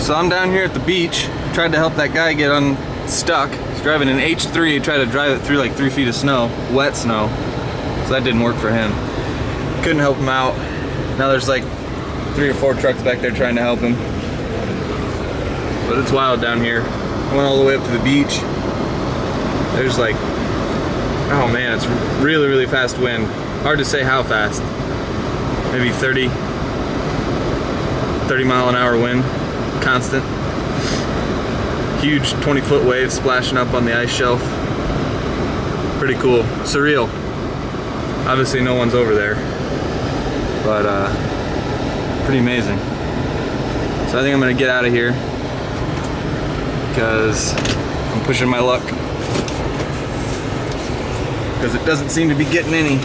So I'm down here at the beach, tried to help that guy get unstuck. He's driving an H3, tried to drive it through like 3 feet of snow, wet snow. So that didn't work for him. Couldn't help him out. Now there's like 3 or 4 trucks back there trying to help him. But it's wild down here. I went all the way up to the beach. There's like, oh man, it's really, really fast wind. Hard to say how fast. Maybe 30 mile an hour wind, constant. Huge 20-foot waves splashing up on the ice shelf. Pretty cool, surreal. Obviously no one's over there, but pretty amazing. So I think I'm gonna get out of here because I'm pushing my luck. Because it doesn't seem to be getting any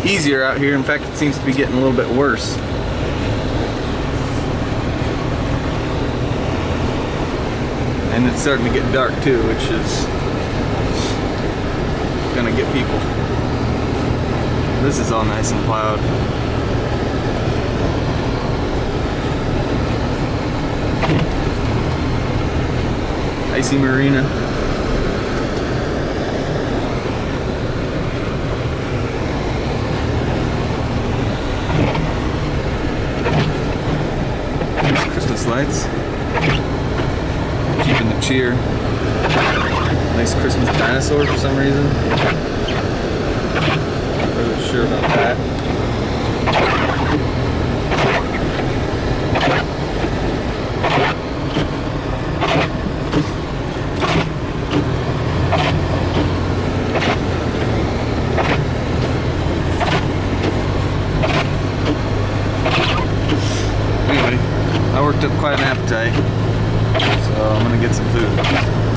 easier out here. In fact, it seems to be getting a little bit worse. And it's starting to get dark too, which is gonna get people. This is all nice and plowed. Icy marina. Christmas lights. Keeping the cheer. Nice Christmas dinosaur for some reason. Not really sure about that. Anyway, I worked up quite an appetite, so I'm gonna get some food.